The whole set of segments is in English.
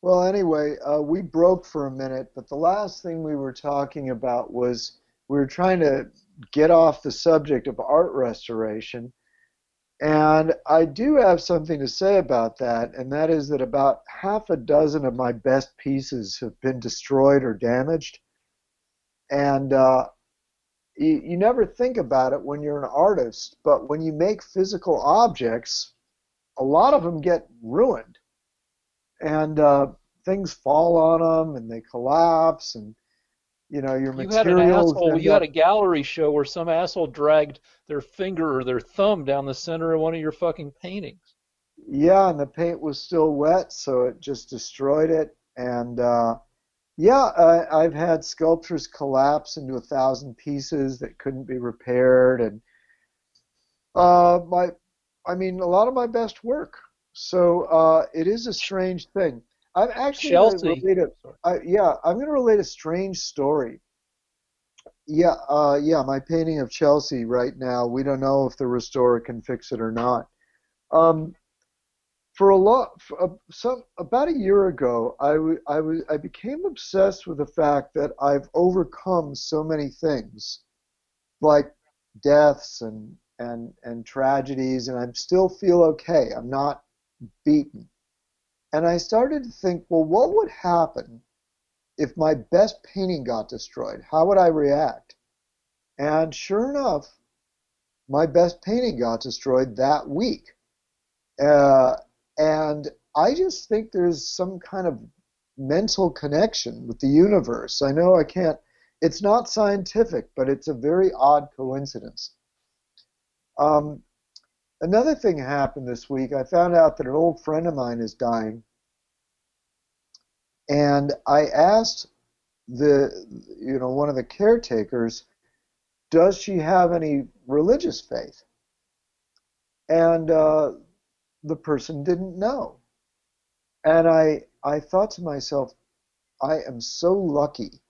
Well, anyway, we broke for a minute, but the last thing we were talking about was we were trying to get off the subject of art restoration. And I do have something to say about that, and that is that about half a dozen of my best pieces have been destroyed or damaged. And you never think about it when you're an artist, but when you make physical objects, a lot of them get ruined. And things fall on them and they collapse, and your You had an materials asshole, end you had a up. gallery show where some asshole dragged their finger or their thumb down the center of one of your fucking paintings. Yeah, and the paint was still wet, so it just destroyed it. And yeah, I've had sculptures collapse into 1,000 pieces that couldn't be repaired, and my, I mean, a lot of my best work. So it is a strange thing. I'm actually going to Chelsea, relate sorry. yeah, I'm going to relate a strange story. Yeah, yeah, my painting of Chelsea right now, we don't know if the restorer can fix it or not. Um, for a lot, for, some about a year ago, I became obsessed with the fact that I've overcome so many things, like deaths and tragedies, and I still feel okay. I'm not beaten. And I started to think, well, what would happen if my best painting got destroyed? How would I react? And sure enough, my best painting got destroyed that week. Uh, and I just think there's some kind of mental connection with the universe. I know I can't, it's not scientific, but it's a very odd coincidence. Um, Another thing happened this week. I found out that an old friend of mine is dying, and I asked one of the caretakers, does she have any religious faith? And the person didn't know. And I thought to myself, I am so lucky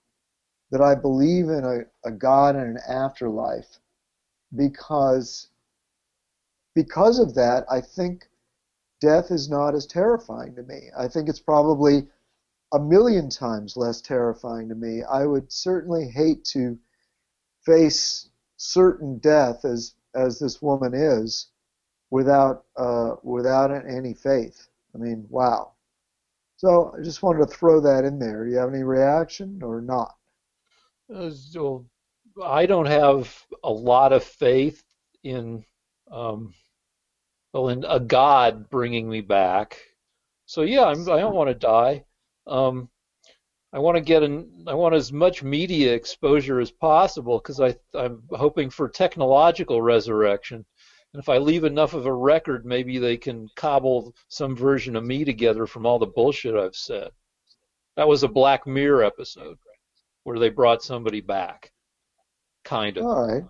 that I believe in a God and an afterlife because because of that, I think death is not as terrifying to me. I think it's probably a million times less terrifying to me. I would certainly hate to face certain death as this woman is without any faith. I mean, wow. So I just wanted to throw that in there. Do you have any reaction or not? So I don't have a lot of faith in, um, well, in a God bringing me back. So yeah, I don't want to die. Um, I want to I want as much media exposure as possible because I'm hoping for technological resurrection. And if I leave enough of a record, maybe they can cobble some version of me together from all the bullshit I've said. That was a Black Mirror episode where they brought somebody back, kind of. All right.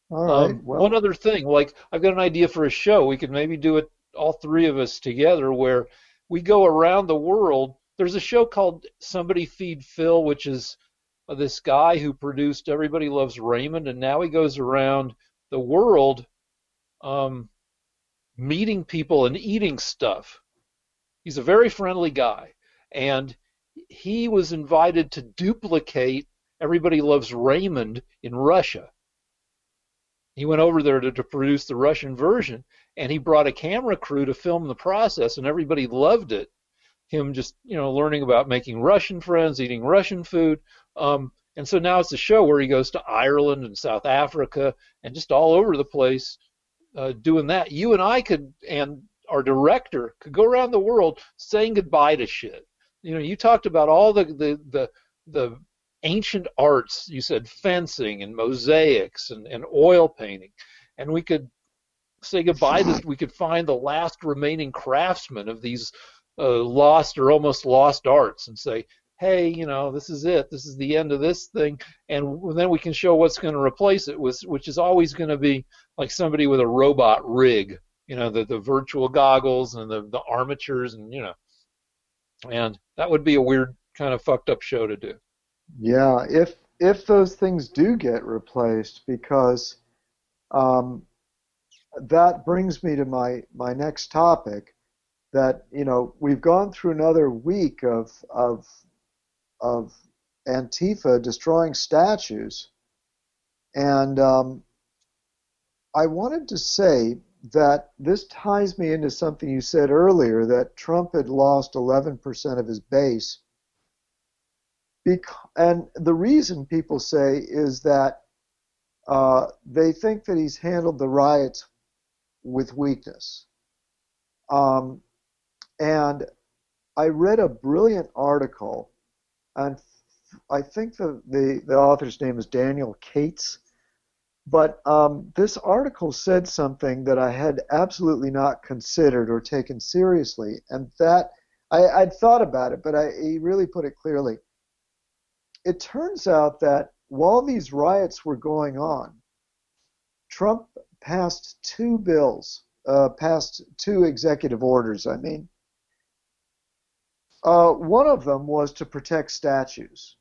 All right. One Well, other thing, like I've got an idea for a show. We could maybe do it all three of us together where we go around the world. There's a show called Somebody Feed Phil, which is this guy who produced Everybody Loves Raymond, and now he goes around the world um, meeting people and eating stuff. He's a very friendly guy, and he was invited to duplicate Everybody Loves Raymond in Russia. He went over there to produce the Russian version, and he brought a camera crew to film the process, and everybody loved it. Him just learning about making Russian friends, eating Russian food, and so now it's a show where he goes to Ireland and South Africa and just all over the place doing that. You and I could, and our director could go around the world saying goodbye to shit. You talked about all the ancient arts. You said fencing and mosaics and oil painting, and we could say goodbye to. We could find the last remaining craftsmen of these lost or almost lost arts, and say, hey, this is it. This is the end of this thing, and then we can show what's going to replace it, which is always going to be like somebody with a robot rig. The virtual goggles and the armatures, and that would be a weird kind of fucked up show to do. yeah, if those things do get replaced, because um, that brings me to my next topic. that we've gone through another week of Antifa destroying statues, and I wanted to say that this ties me into something you said earlier, that Trump had lost 11% of his base. And the reason people say is that they think that he's handled the riots with weakness. Um, and I read a brilliant article, and I think the author's name is Daniel Cates. But this article said something that I had absolutely not considered or taken seriously, and that I'd thought about it, but he really put it clearly. It turns out that while these riots were going on, Trump passed two bills, passed two executive orders, I mean. One of them was to protect statues.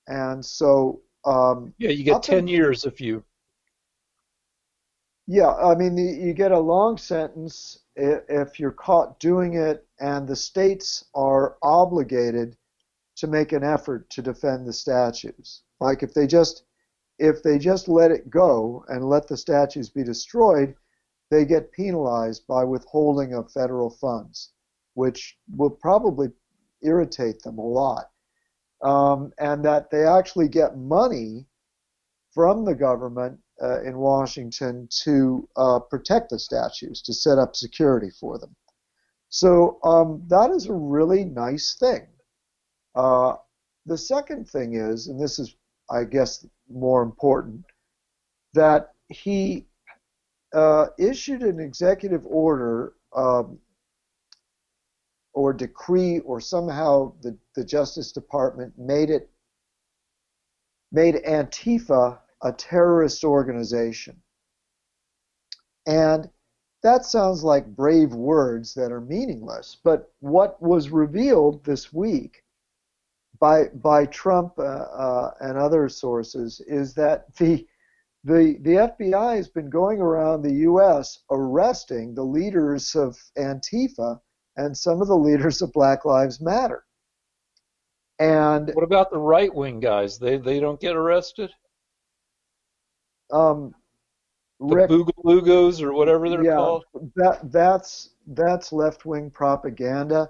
And so, Yeah, you get up in 10 years if you. Yeah, I mean, you get a long sentence if you're caught doing it, and the states are obligated to make an effort to defend the statues. Like if they just let it go and let the statues be destroyed, they get penalized by withholding of federal funds, which will probably irritate them a lot. And that they actually get money from the government in Washington to protect the statues, to set up security for them. So that is a really nice thing. Uh, the second thing is, and this is, I guess, more important, that he issued an executive order or decree, or somehow the Justice Department made Antifa a terrorist organization. And that sounds like brave words that are meaningless. But what was revealed this week by Trump and other sources is that the FBI has been going around the U.S. arresting the leaders of Antifa and some of the leaders of Black Lives Matter. And What about the right wing guys? They don't get arrested? um, The Rick, Boogalugos or whatever they're yeah, called? that's left-wing propaganda,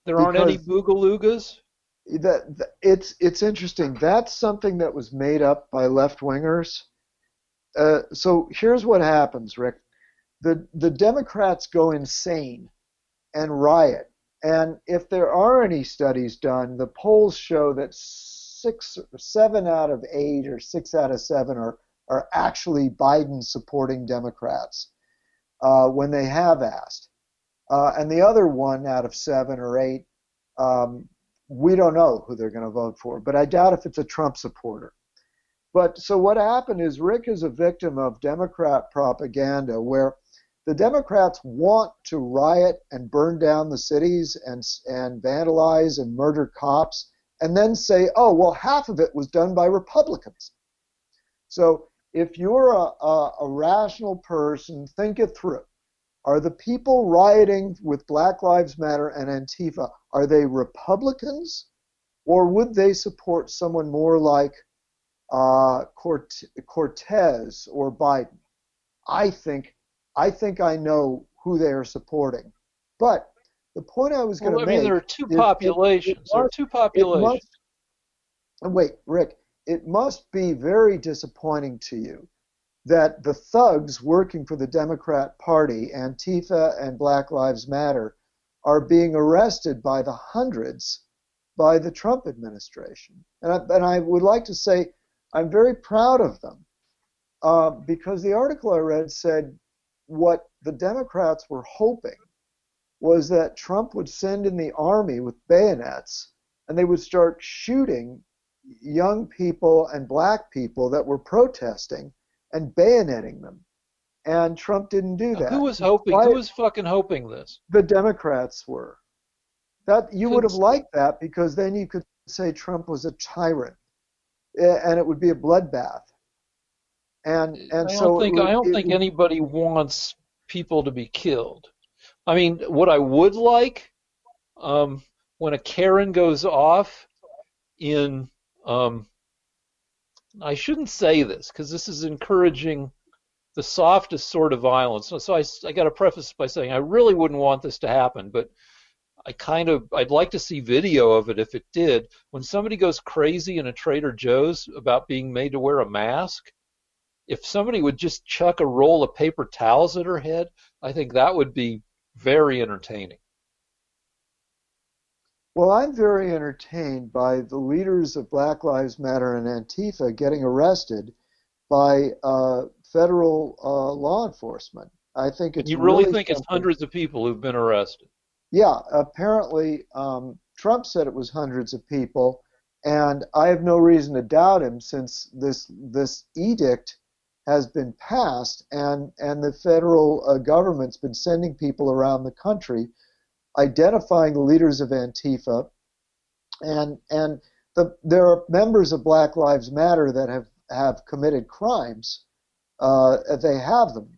There aren't any because Boogalugas? it's interesting. That's something that was made up by left-wingers. So here's what happens, Rick. The Democrats go insane and riot. And if there are any studies done, the polls show that 7 out of 8 or 6 out of 7 are actually Biden supporting Democrats when they have asked. And the other 1 out of 7 or 8, um, we don't know who they're going to vote for. But I doubt if it's a Trump supporter. But so what happened is Rick is a victim of Democrat propaganda, where the Democrats want to riot and burn down the cities and vandalize and murder cops, and then say, oh, well, half of it was done by Republicans. So if you're a rational person, think it through. Are the people rioting with Black Lives Matter and Antifa, are they Republicans, or would they support someone more like Cortez or Biden? I think I know who they are supporting. But the point I was going Well, to I mean, there are make two is it populations. There are must two it populations. must wait, Rick. It must be very disappointing to you that the thugs working for the Democrat Party, Antifa and Black Lives Matter, are being arrested by the hundreds by the Trump administration. And I would like to say I'm very proud of them, because the article I read said what the Democrats were hoping was that Trump would send in the army with bayonets and they would start shooting young people and black people that were protesting and bayoneting them. And Trump didn't do Who that. was hoping? Who Why? was fucking hoping this? The Democrats were. That you would have Because liked that, because then you could say Trump was a tyrant, and it would be a bloodbath. And I don't so think I don't it think anybody wants people to be killed. I mean, what I would like, um, when a Karen goes off in, um, I shouldn't say this because this is encouraging the softest sort of violence. So I got to preface by saying I really wouldn't want this to happen, but I'd like to see video of it if it did. When somebody goes crazy in a Trader Joe's about being made to wear a mask, if somebody would just chuck a roll of paper towels at her head, I think that would be very entertaining. Well, I'm very entertained by the leaders of Black Lives Matter and Antifa getting arrested by federal law enforcement. I think it's You really really think it's something. hundreds of people who've been arrested? Yeah, apparently Trump said it was hundreds of people, and I have no reason to doubt him since this edict has been passed, and the federal government's been sending people around the country identifying the leaders of Antifa, and there are members of Black Lives Matter that have committed crimes. They have them.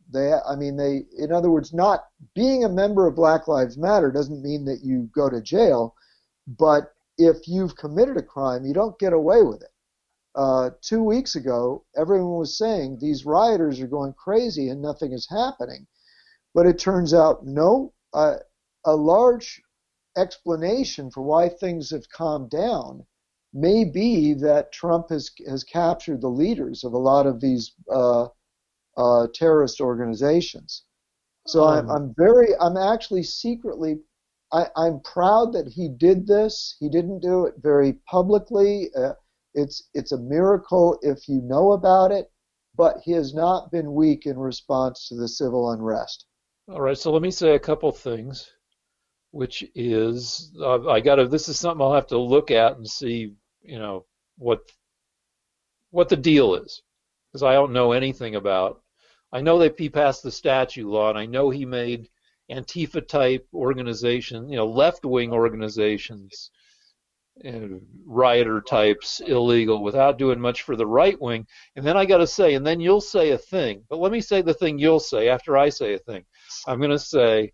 I mean, in other words, not being a member of Black Lives Matter doesn't mean that you go to jail, but if you've committed a crime, you don't get away with it. 2 weeks ago, everyone was saying these rioters are going crazy and nothing is happening. But it turns out, no, a large explanation for why things have calmed down may be that Trump has captured the leaders of a lot of these terrorist organizations. So Um, I'm actually secretly, I'm proud that he did this. He didn't do it very publicly. It's a miracle if you know about it, but he has not been weak in response to the civil unrest. all right, so let me say a couple things, which is this is something I'll have to look at and see, you know, what what the deal is, because I don't know anything about. I know that he passed the statute law, and I know he made Antifa type organization, left wing organizations, rioter types illegal without doing much for the right wing. And then I got to say, and then you'll say a thing, but let me say the thing you'll say after I say a thing. I'm going to say,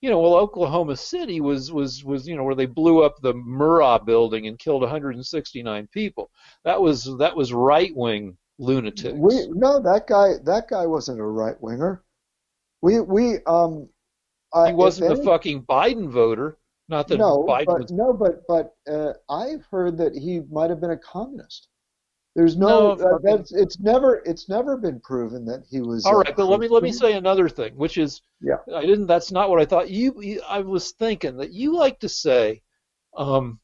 well, Oklahoma City was where they blew up the Murrah building and killed 169 people. That was right wing We lunatics. no, that guy wasn't a right winger. We He if wasn't a any fucking Biden voter. Not that no, Biden but was. no, but I've heard that he might have been a communist. There's no No, fucking. it's never been proven that he was All a right, but let me Christian. say another thing, which is Yeah. I didn't. That's not what I thought. I was thinking that you like to say, um,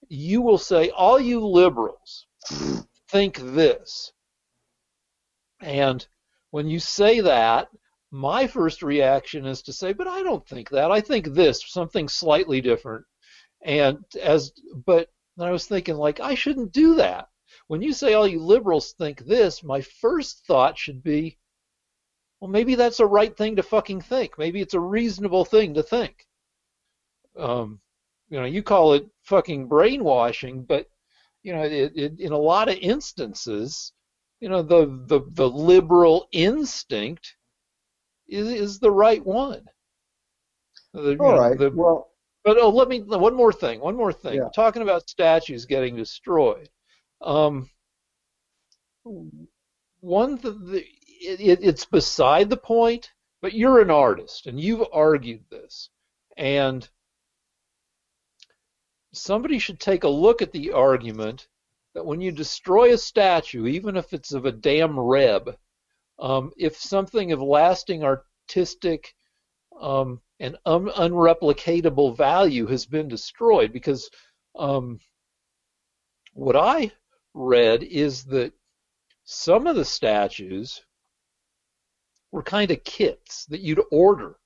you will say all you liberals think this, and when you say that, my first reaction is to say, but I don't think that. I think this, something slightly different. And but I was thinking, like, I shouldn't do that. When you say all you liberals think this, my first thought should be, well, maybe that's a right thing to fucking think. Maybe it's a reasonable thing to think. Um, you call it fucking brainwashing, but in a lot of instances, the liberal instinct is the right one. All right. Well, But oh, let me one more thing. One more thing. yeah. Talking about statues getting destroyed. Um, it's beside the point. But you're an artist, and you've argued this, and somebody should take a look at the argument that when you destroy a statue, even if it's of a damn reb, if something of lasting artistic and unreplicatable value has been destroyed, because um, what I read is that some of the statues were kind of kits that you'd order.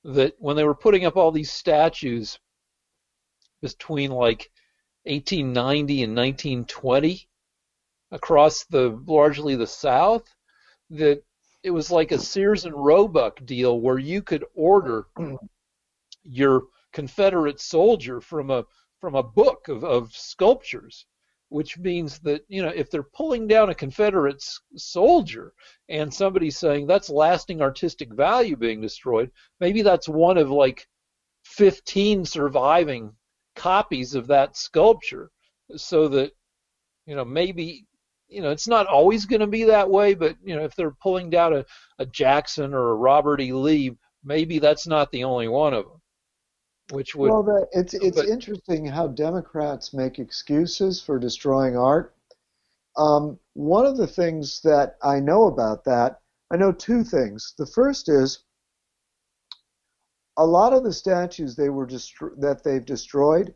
That when they were putting up all these statues between like 1890 and 1920 across largely the South, that it was like a Sears and Roebuck deal where you could order your Confederate soldier from a book of sculptures, which means that, if they're pulling down a Confederate soldier and somebody's saying that's lasting artistic value being destroyed, maybe that's one of like 15 surviving copies of that sculpture. So that, maybe, it's not always going to be that way, but, if they're pulling down a Jackson or a Robert E. Lee, maybe that's not the only one of them, which would, Well, it's but interesting how Democrats make excuses for destroying art. One of the things that I know about that, I know two things. The first is a lot of the statues that they've destroyed.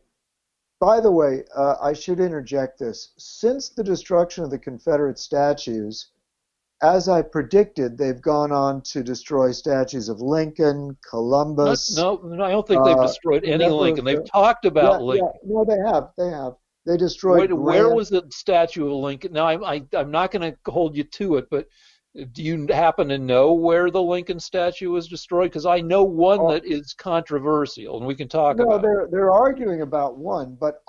By the way, I should interject this. Since the destruction of the Confederate statues, as I predicted, they've gone on to destroy statues of Lincoln, not, Columbus, no, I don't think they've uh, destroyed any whoever Lincoln. of They've the, talked about yeah, yeah, Lincoln. no, they have, they have. They destroyed Where Grant. was the statue of Lincoln? Now, I'm not going to hold you to it, but do you happen to know where the Lincoln statue was destroyed? Because I know one uh, that is controversial, and we can talk No, about it. they're arguing about one, but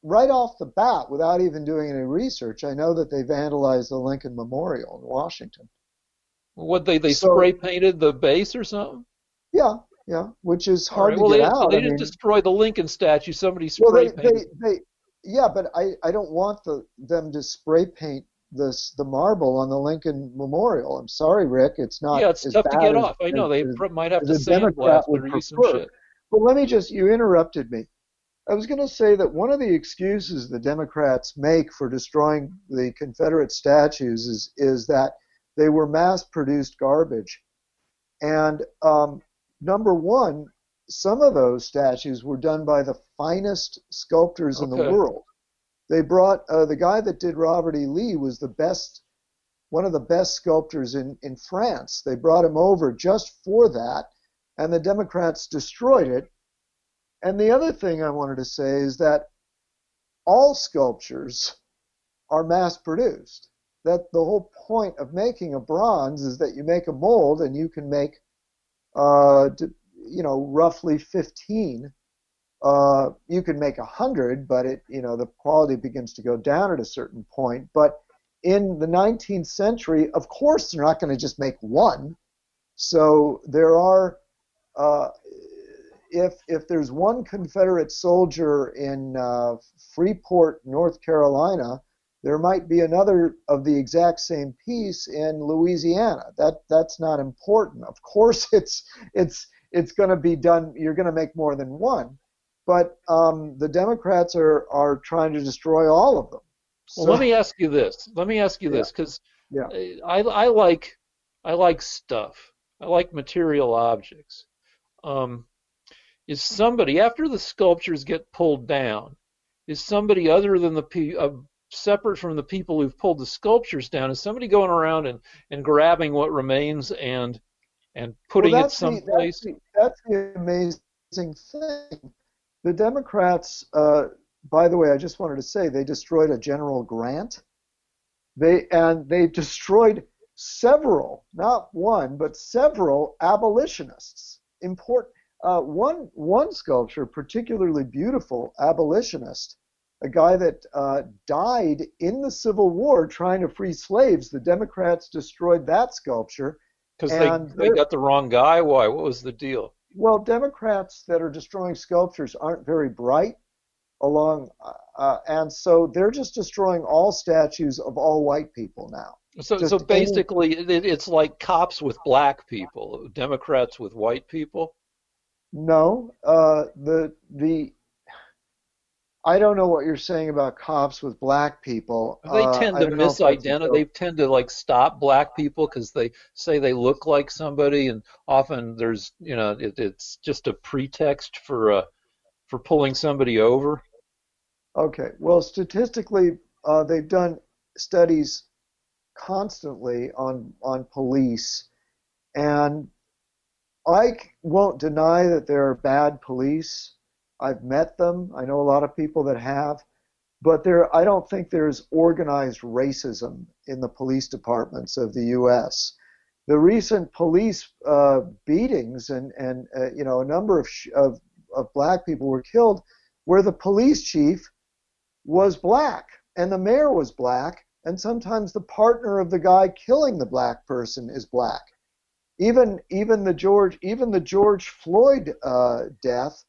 right off the bat, without even doing any research, I know that they vandalized the Lincoln Memorial in Washington. What they So spray painted the base or something? yeah, yeah, which is All hard right. to Well, get so out. they I didn't mean, destroy the Lincoln statue. Somebody well, spray painted. yeah, but I don't want them to spray paint the marble on the Lincoln Memorial. I'm sorry, Rick, it's not Yeah, it's as tough to bad get off. I know they might have as to a Democrat sandblast it would or use some prefer. shit. But you interrupted me. I was going to say that one of the excuses the Democrats make for destroying the Confederate statues is that they were mass-produced garbage. And number one, some of those statues were done by the finest sculptors in the Okay. world. They brought the guy that did Robert E. Lee was one of the best sculptors in France. They brought him over just for that, and the Democrats destroyed it. And the other thing I wanted to say is that all sculptures are mass produced. That the whole point of making a bronze is that you make a mold and you can make, uh, roughly 15. You can make 100, but the quality begins to go down at a certain point. But in the 19th century, of course, they're not going to just make one. So there are uh, if there's one Confederate soldier in Freeport, North Carolina, there might be another of the exact same piece in Louisiana. That's not important. Of course, it's going to be done. You're going to make more than one, but the Democrats are trying to destroy all of them. Well, So Let me ask you yeah, this, because yeah. I like stuff. I like material objects. Um, is somebody after the sculptures get pulled down? Is somebody other than separate from the people who've pulled the sculptures down? Is somebody going around and grabbing what remains and Well, putting it someplace? that's the amazing thing. The Democrats, by the way, I just wanted to say they destroyed a General Grant. They destroyed several, not one, but several abolitionists. Important one sculpture, particularly beautiful abolitionist, a guy that died in the Civil War trying to free slaves. The Democrats destroyed that sculpture, Because and they got the wrong guy. Why? What was the deal? well, Democrats that are destroying sculptures aren't very bright and so they're just destroying all statues of all white people now. So Just any basically, it's like cops with black people, Democrats with white people. no, the I don't know what you're saying about cops with black people. They tend I to don't know if that's a misidentify. They joke. tend to like stop black people because they say they look like somebody, and often there's, it's just a pretext for pulling somebody over. Okay, well, statistically, they've done studies constantly on police, and won't deny that there are bad police. I've met them. I know a lot of people that have, but I don't think there's organized racism in the police departments of the U.S. The recent police beatings and a number of black people were killed, where the police chief was black, and the mayor was black, and sometimes the partner of the guy killing the black person is black. Even the George Floyd death,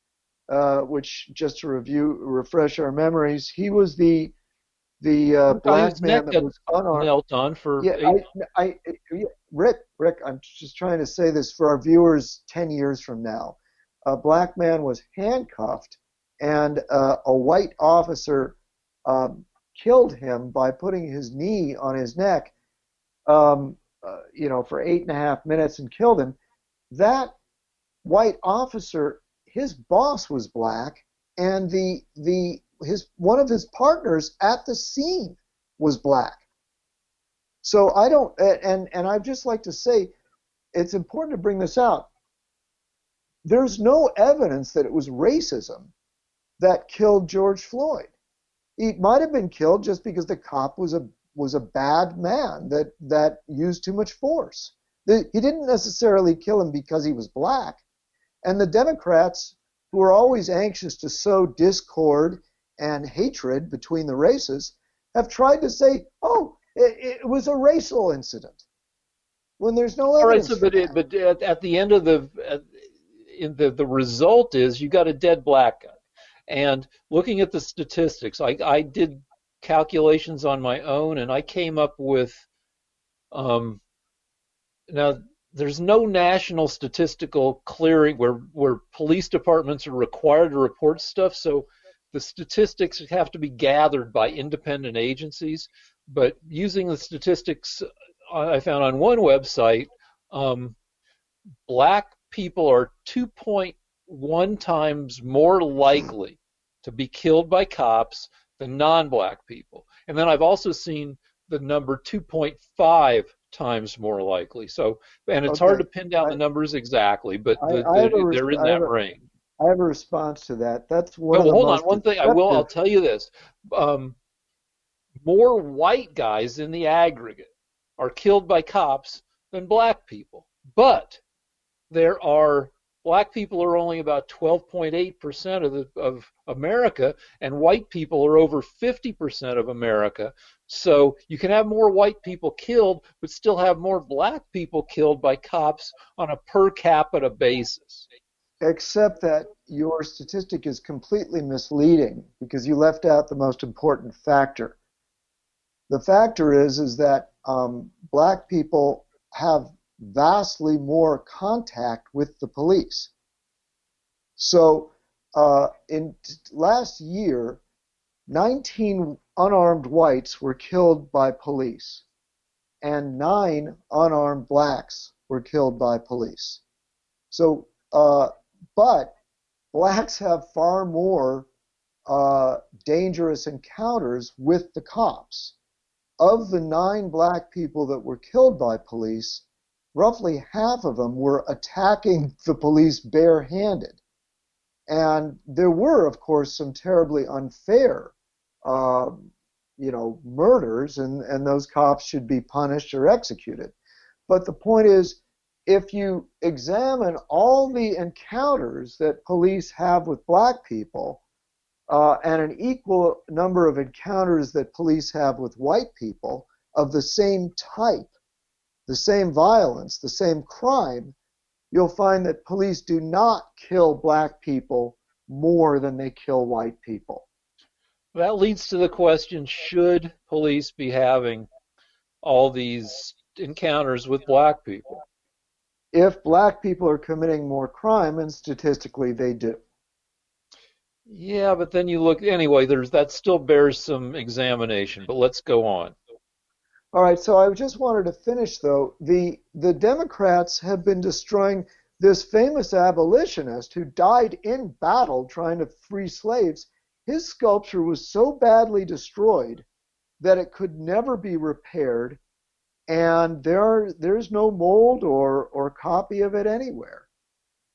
which just to refresh our memories, he was the The guy black whose man neck that got was unarmed. knelt on for Yeah, eight. yeah, Rick, I'm just trying to say this for our viewers 10 years from now. A black man was handcuffed, and a white officer killed him by putting his knee on his neck, for 8.5 minutes and killed him. That white officer, his boss was black, and the his one of his partners at the scene was black. So I don't, and I'd just like to say it's important to bring this out. There's no evidence that it was racism that killed George Floyd. He might have been killed just because the cop was a bad man that used too much force. He didn't necessarily kill him because he was black. And the Democrats, who are always anxious to sow discord and hatred between the races, have tried to say, "Oh, it was a racial incident," when there's no All right, evidence so for that. but at the end of the result is you got a dead black guy. And looking at the statistics, I did calculations on my own, and I came up with um, now there's no national statistical clearing where police departments are required to report stuff, so the statistics have to be gathered by independent agencies. But using the statistics I found on one website, um, black people are 2.1 times more likely to be killed by cops than non-black people. And then I've also seen the number 2.5 times more likely. So, and it's hard Okay, to pin down I, the numbers exactly, but I have a they're in that range. I have a response to that. That's one Oh, of well, the hold on. most One thing I'll deceptive. tell you this. Um, More white guys in the aggregate are killed by cops than black people. But there are black people are only about 12.8% of America, and white people are over 50% of America. So you can have more white people killed, but still have more black people killed by cops on a per capita basis. Except that your statistic is completely misleading because you left out the most important factor. The factor is that black people have vastly more contact with the police. So in last year, 19 unarmed whites were killed by police, and 9 unarmed blacks were killed by police. So, but blacks have far more dangerous encounters with the cops. Of the 9 black people that were killed by police, roughly half of them were attacking the police barehanded. And there were, of course, some terribly unfair, uh, murders, and those cops should be punished or executed. But the point is, if you examine all the encounters that police have with black people, and an equal number of encounters that police have with white people of the same type, the same violence, the same crime, you'll find that police do not kill black people more than they kill white people. That leads to the question, should police be having all these encounters with black people? If black people are committing more crime, and statistically they do. Yeah, but then you look anyway, there's that still bears some examination, but let's go on. All right, so I just wanted to finish though. The Democrats have been destroying this famous abolitionist who died in battle trying to free slaves. His sculpture was so badly destroyed that it could never be repaired, and there's no mold or copy of it anywhere.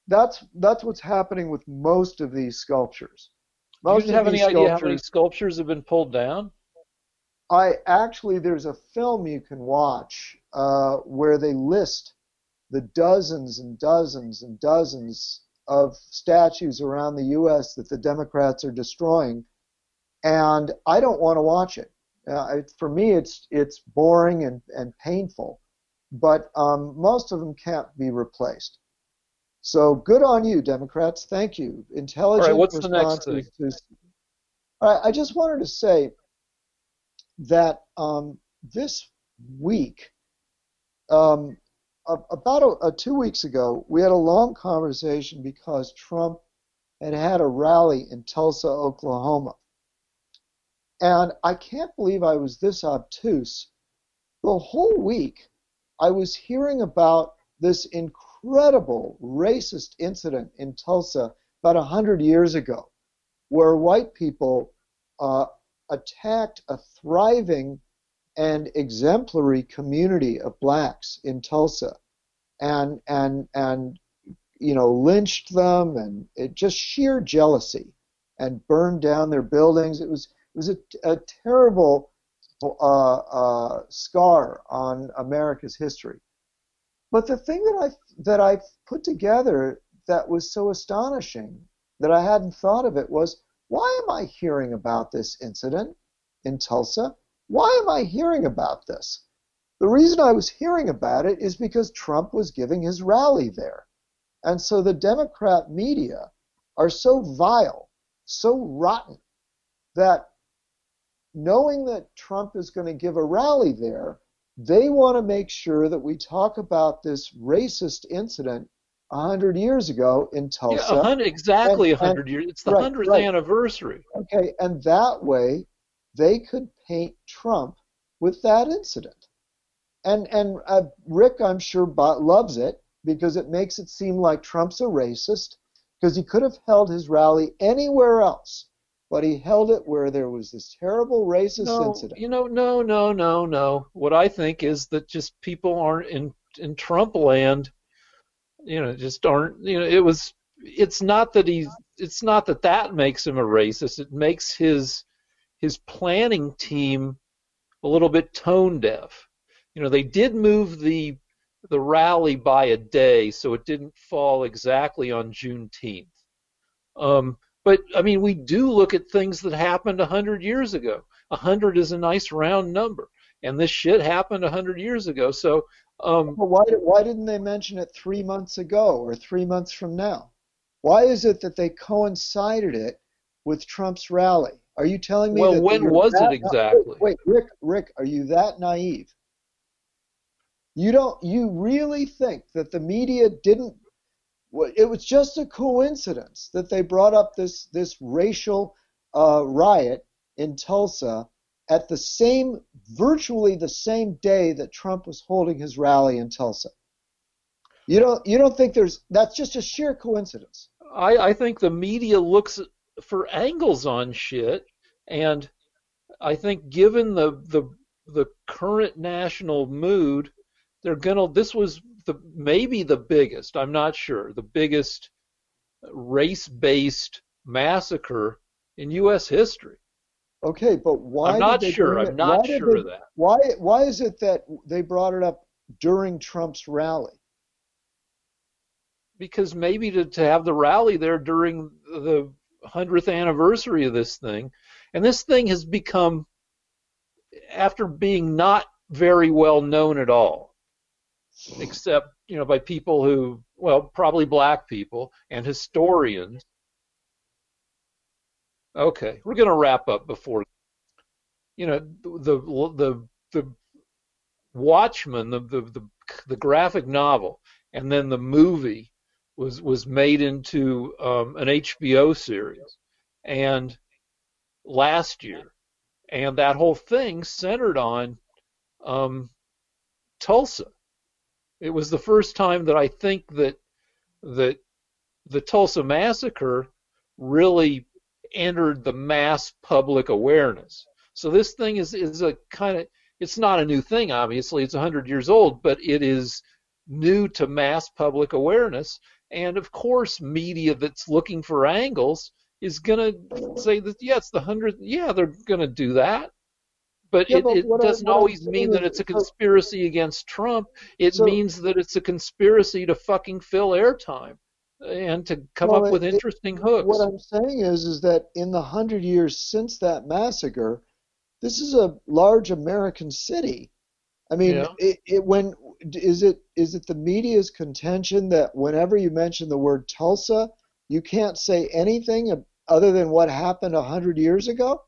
That's what's happening with most of these sculptures. Do you Most of have any these idea how many sculptures, sculptures have been pulled down? there's a film you can watch where they list the dozens and dozens and dozens of statues around the U.S. that the Democrats are destroying, and I don't want to watch it. For me, it's boring and painful, but most of them can't be replaced. So good on you, Democrats. Thank you. All right, Intelligent what's the next thing? responses to. All right, I just wanted to say that this week, um, about 2 weeks ago, we had a long conversation because Trump had a rally in Tulsa, Oklahoma. And I can't believe I was this obtuse. The whole week, I was hearing about this incredible racist incident in Tulsa about 100 years ago, where white people uh, attacked a thriving and exemplary community of blacks in Tulsa and lynched them, and it just sheer jealousy, and burned down their buildings. It was a terrible scar on America's history. But the thing that I put together that was so astonishing that I hadn't thought of it was, why am I hearing about this incident in Tulsa? Why am I hearing about this? The reason I was hearing about it is because Trump was giving his rally there. And so the Democrat media are so vile, so rotten, that knowing that Trump is going to give a rally there, they want to make sure that we talk about this racist incident 100 years ago in Yeah, Tulsa. exactly a And hundred years. It's the right, 100th right. anniversary. Okay, and that way they could paint Trump with that incident. And Rick, I'm sure, loves it because it makes it seem like Trump's a racist, because he could have held his rally anywhere else, but he held it where there was this terrible racist No, incident. no, no, no, no. What I think is that just people aren't in Trump land. Just aren't. It's not that he's. It's not that that makes him a racist. It makes his planning team a little bit tone deaf. They did move the rally by a day, so it didn't fall exactly on Juneteenth. But I mean, we do look at things that happened 100 years ago. 100 is a nice round number, and this shit happened 100 years ago. So, Well, why didn't they mention it 3 months ago or 3 months from now? Why is it that they coincided it with Trump's rally? Are you telling me well, that when you're was it that? Wait, exactly? wait, Rick, are you that naive? You really think that the media didn't? It was just a coincidence that they brought up this racial riot in Tulsa at virtually the same day that Trump was holding his rally in Tulsa. You don't think that's just a sheer coincidence? I think the media looks for angles on shit, and I think given the current national mood, they're gonna. This was maybe the biggest. I'm not sure. The biggest race-based massacre in U.S. history. Okay, but I'm why did not they sure. bring I'm it? Why not did sure they? of that Why is it that they brought it up during Trump's rally? because maybe to have the rally there during the 100th anniversary of this thing, and this thing has become, after being not very well known at all, except by people who, well, probably black people and historians. Okay, we're going to wrap up before the Watchmen, the graphic novel, and then the movie was made into an HBO series, and last year, and that whole thing centered on um, Tulsa. It was the first time that I think that the Tulsa massacre really entered the mass public awareness. So this thing is a kind of, it's not a new thing, obviously. It's 100 years old, but it is new to mass public awareness. And of course, media that's looking for angles is going to say that, yeah, it's the 100th. Yeah, they're going to do that. But Yeah, it, but it doesn't what I'm always saying mean that is, it's a conspiracy against Trump. It so means that it's a conspiracy to fucking fill airtime. and to come Well, up with interesting what hooks. I'm saying is that in the 100 years since that massacre, this is a large American city. I mean, Yeah. is it the media's contention that whenever you mention the word Tulsa, you can't say anything other than what happened 100 years ago?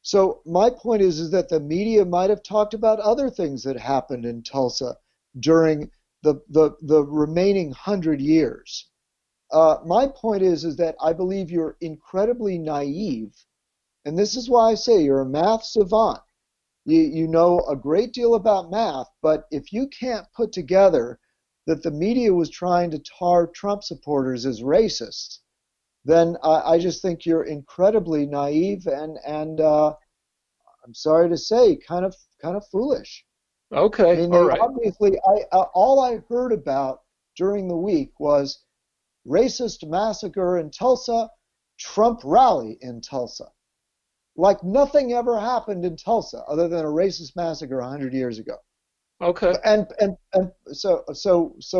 So my point is that the media might have talked about other things that happened in Tulsa during the remaining 100 years. My point is that I believe you're incredibly naive, and this is why I say you're a math savant. You know a great deal about math, but if you can't put together that the media was trying to tar Trump supporters as racists, then I just think you're incredibly naive and I'm sorry to say, kind of foolish. I Okay. mean, All they right. obviously, all I heard about during the week was racist massacre in Tulsa, Trump rally in Tulsa. Like nothing ever happened in Tulsa other than a racist massacre 100 years ago. Okay. And so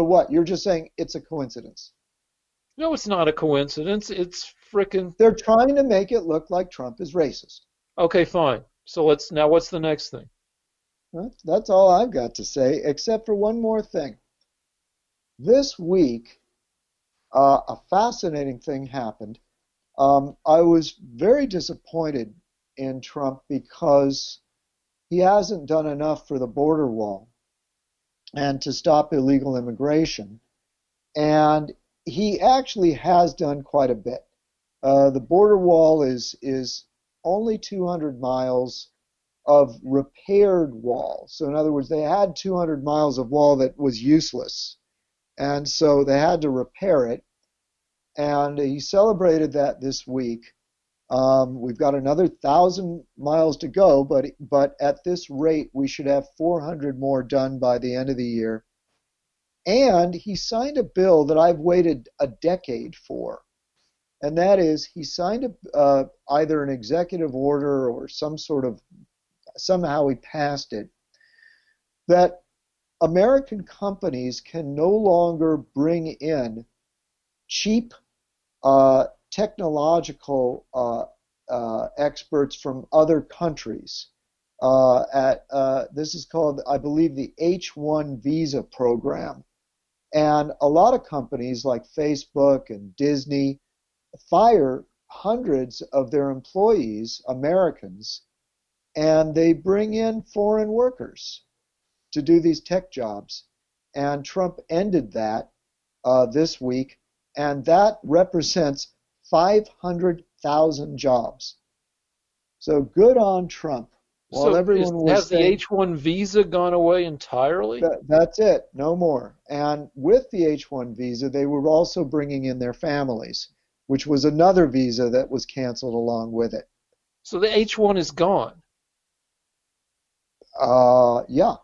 what? You're just saying it's a coincidence. No, it's not a coincidence. It's frickin' They're trying to make it look like Trump is racist. okay. Fine. So let's now. What's the next thing? That's all I've got to say, except for one more thing. This week, a fascinating thing happened. I was very disappointed in Trump because he hasn't done enough for the border wall and to stop illegal immigration. And he actually has done quite a bit. The border wall is only 200 miles of repaired wall. So in other words, they had 200 miles of wall that was useless, and so they had to repair it. And he celebrated that this week. We've got another 1,000 miles to go, but at this rate, we should have 400 more done by the end of the year. And he signed a bill that I've waited a decade for, and that is he signed either an executive order or some sort of somehow he passed it that American companies can no longer bring in cheap technological experts from other countries. This is called, I believe, the H-1 visa program. And a lot of companies like Facebook and Disney fire hundreds of their employees, Americans, and they bring in foreign workers to do these tech jobs. And Trump ended that this week, and that represents 500,000 jobs. So good on Trump. While So everyone was has the saying H-1 visa gone away entirely? that's it, no more. And with the H-1 visa, they were also bringing in their families, which was another visa that was canceled along with it. So the H-1 is gone. Yeah,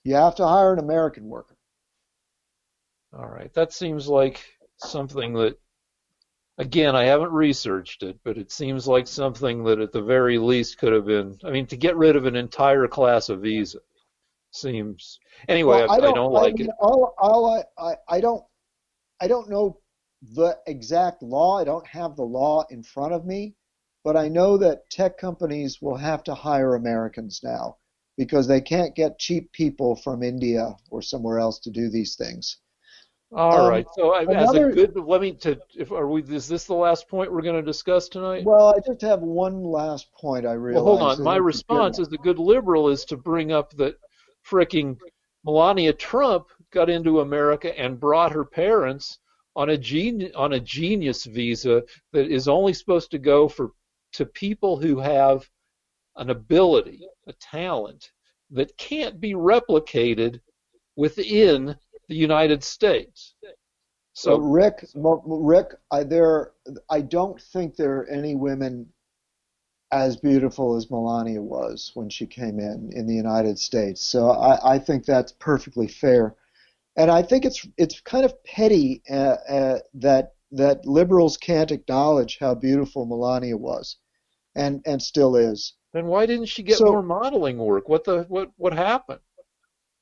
you have to hire an American worker. All right. That seems like something that, again, I haven't researched it, but it seems like something that at the very least could have been, I mean, to get rid of an entire class of visa seems, anyway, Well, I don't I like mean, it. I don't know the exact law. I don't have the law in front of me, but I know that tech companies will have to hire Americans now because they can't get cheap people from India or somewhere else to do these things. All Um, right. So as a another, good, let me to, if are we, is this the last point we're going to discuss tonight? well, I just have one last point I Well, hold realize on. that My is a good response one. as a good liberal is to bring up that fricking Melania Trump got into America and brought her parents on a genius visa that is only supposed to go for to people who have an ability, a talent that can't be replicated within the United States. So, Rick, I don't think there are any women as beautiful as Melania was when she came in the United States. So I think that's perfectly fair. And I think it's kind of petty that liberals can't acknowledge how beautiful Melania was and still is. then why didn't she get more So modeling work? What happened?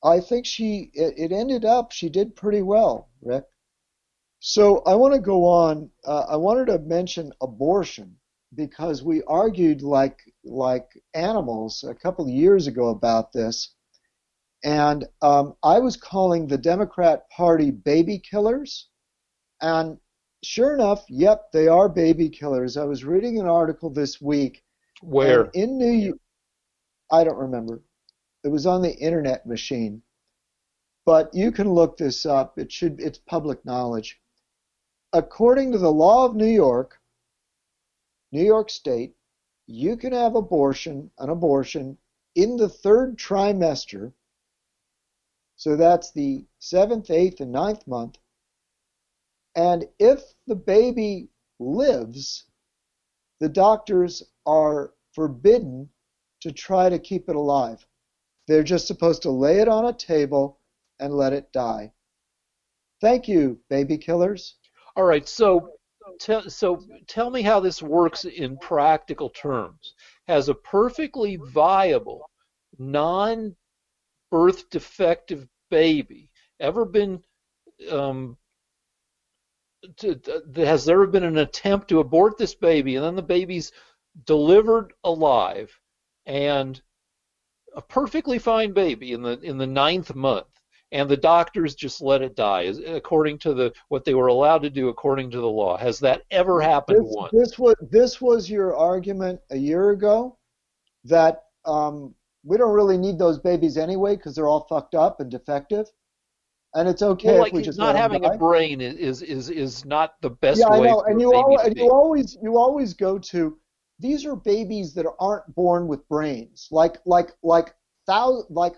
I think it ended up she did pretty well, Rick. So I want to go on. I wanted to mention abortion because we argued like animals a couple of years ago about this, and I was calling the Democrat Party baby killers, and sure enough, yep, they are baby killers. I was reading an article this week, and Where? in New York, I don't remember. It was on the internet machine, but you can look this up. It's public knowledge. According to the law of New York State, you can have an abortion in the third trimester. So that's the seventh, eighth, and ninth month. And if the baby lives, the doctors are forbidden to try to keep it alive. They're just supposed to lay it on a table and let it die. Thank you, baby killers. All right, so tell me how this works in practical terms. Has a perfectly viable, non-birth defective baby ever been um, has there been an attempt to abort this baby and then the baby's delivered alive and a perfectly fine baby in the ninth month and the doctors just let it die according to the what they were allowed to do according to the law? Has that ever happened once? This was your argument a year ago that we don't really need those babies anyway because they're all fucked up and defective, and it's Well, okay if like we just let not them having a die. brain is not the Yeah, best I way know, for and a baby to be. you always go to these are babies that aren't born with brains. Like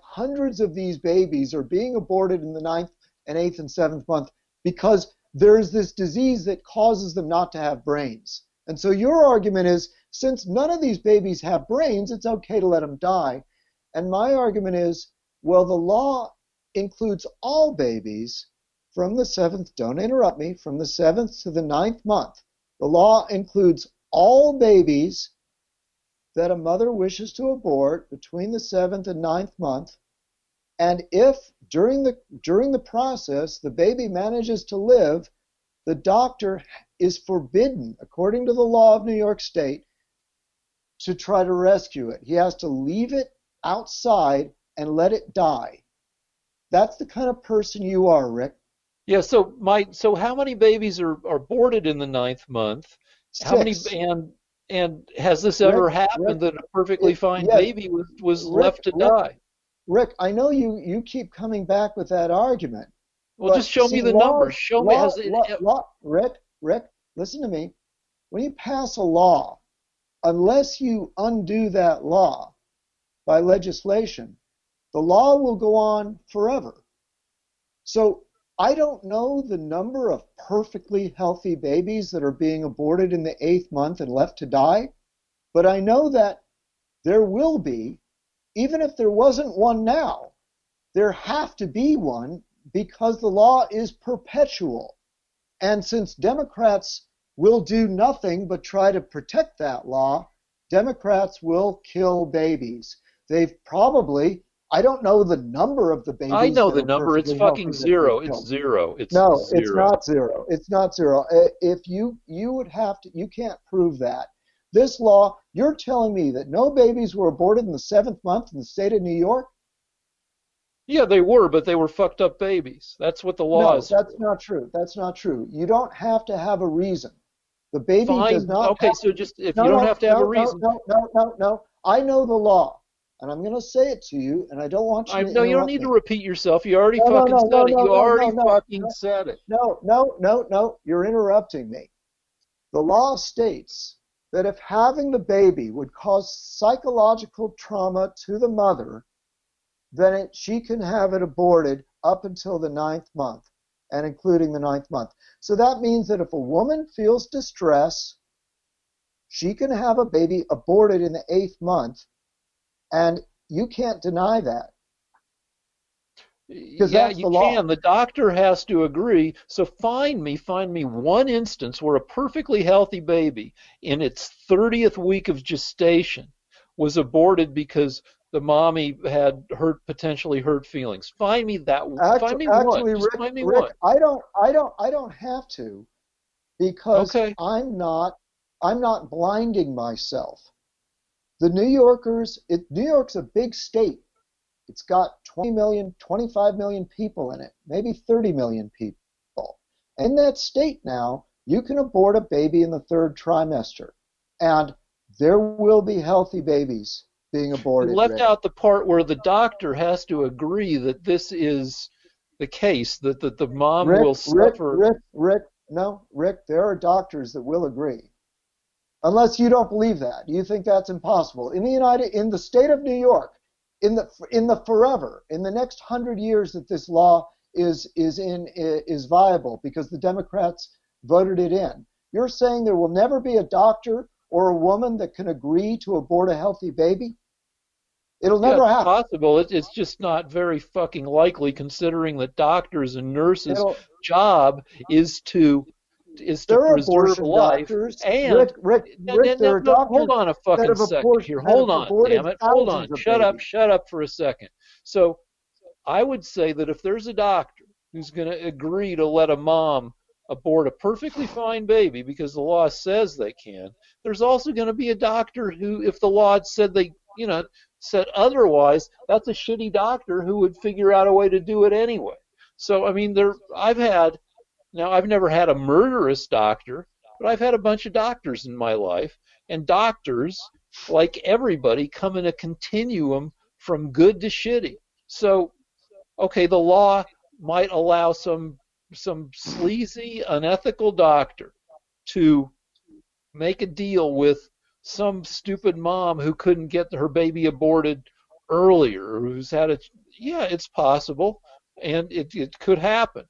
hundreds of these babies are being aborted in the ninth and eighth and seventh month because there's this disease that causes them not to have brains. And so your argument is since none of these babies have brains, it's okay to let them die. And my argument is, well, the law includes all babies from the seventh, don't interrupt me, from the seventh to the ninth month. The law includes all babies that a mother wishes to abort between the seventh and ninth month. And if during the process the baby manages to live, the doctor is forbidden, according to the law of New York State, to try to rescue it. He has to leave it outside and let it die. That's the kind of person you are, Rick. Yeah, so how many babies are aborted in the ninth month? How many Six. and has this Rick, ever Rick, happened that a perfectly fine yes, baby was Rick, left to Rick, die? Rick, I know you keep coming back with that argument, Well, just but show me see, the numbers. Show me has it Rick, listen to me. When you pass a law, unless you undo that law by legislation, the law will go on forever. So I don't know the number of perfectly healthy babies that are being aborted in the eighth month and left to die, but I know that there will be, even if there wasn't one now, there have to be one because the law is perpetual. And since Democrats will do nothing but try to protect that law, Democrats will kill babies. They've probably, I don't know the number of the I babies know that the are number. It's perfectly healthy fucking that they've zero. It's killed. zero. It's No, it's zero. not zero. It's not zero. If you would have to, you can't prove that. This law, you're telling me that no babies were aborted in the seventh month in the state of New York? Yeah, they were, but they were fucked up babies. That's what the law No, is that's for. not true. That's not true. You don't have to have a reason. The baby does Fine. not Okay, have. so just if you No, don't no, have to have a no, no, reason, no, no, no, no. I know the law, and I'm going to say it to you, and I don't want you I to no, you don't interrupt need to me. repeat yourself. You already No, no, fucking no, no, said it. no, You no, no, already no, fucking said it. no, no, no, no. You're interrupting me. The law states that if having the baby would cause psychological trauma to the mother, then she can have it aborted up until the ninth month and including the ninth month. So that means that if a woman feels distress, she can have a baby aborted in the eighth month, and you can't deny that because Yeah, that's you the law. can. The doctor has to agree. So find me one instance where a perfectly healthy baby in its 30th week of gestation was aborted because the mommy had potentially hurt feelings. Find Actually, me one. actually, Just Rick, find me Rick, one. I don't have to because Okay. I'm not blinding myself. New York's a big state. It's got 20 million, 25 million people in it, maybe 30 million people. And in that state now, you can abort a baby in the third trimester, and there will be healthy babies being You aborted, left Rick. out the part where the doctor has to agree that this is the case, that the mom Rick, will Rick, suffer. Rick, Rick, no, Rick, there are doctors that will agree. Unless you don't believe that. You think that's impossible. In the state of New York, in the forever, in the next 100 years that this law is viable because the Democrats voted it in. You're saying there will never be a doctor or a woman that can agree to abort a healthy baby? It'll Yeah, never it's happen. possible. It's just not very fucking likely, considering that doctors and nurses' It'll job is to There are preserve abortion life. doctors. And Rick, Rick, no, Rick, no, there no, are no, hold doctors on a that fucking have second aborted here. that Hold have on, aborted damn it. Hold on. thousands of babies. Shut up for a second. So I would say that if there's a doctor who's going to agree to let a mom abort a perfectly fine baby because the law says they can, there's also going to be a doctor who, if the law said said otherwise, that's a shitty doctor who would figure out a way to do it anyway. So I mean, I've never had a murderous doctor, but I've had a bunch of doctors in my life, and doctors, like everybody, come in a continuum from good to shitty. So okay, the law might allow some sleazy, unethical doctor to make a deal with some stupid mom who couldn't get her baby aborted earlier, who's had a yeah, it's possible, and it could happen.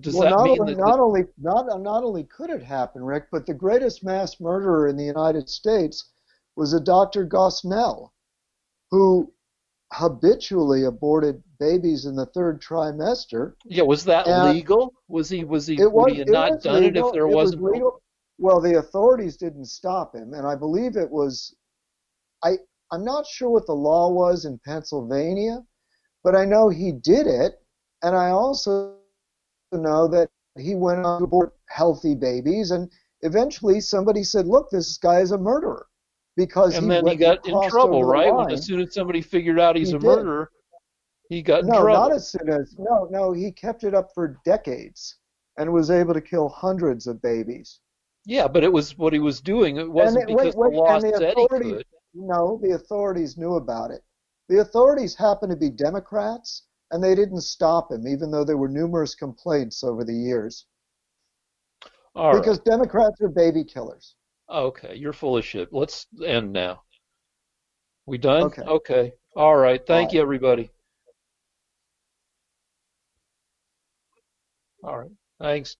Does Well, that not mean only that not only not only could it happen, Rick, but the greatest mass murderer in the United States was a Dr. Gosnell, who habitually aborted babies in the third trimester, yeah, was that and legal? Would he have it not was done it if legal. there It was wasn't? legal. Well, the authorities didn't stop him, and I believe it was I I'm not sure what the law was in Pennsylvania, but I know he did it, and I also know that he went on to abort healthy babies, and eventually somebody said, "Look, this guy is a murderer," because And then he he got in crossed trouble, over the right? When as line. soon as somebody figured out he's He a did. murderer, he got in No, not trouble. as soon as no, no. He kept it up for decades and was able to kill hundreds of babies. Yeah, but it was what he was doing. It And wasn't because wait, the wait, law and the said he authorities, could. no, the authorities knew about it. The authorities happened to be Democrats, and they didn't stop him, even though there were numerous complaints over the years. All Because right. Democrats are baby killers. Okay, you're full of shit. Let's end now. We done? Okay, Okay. All right. Thank bye. you, everybody. All right. Thanks.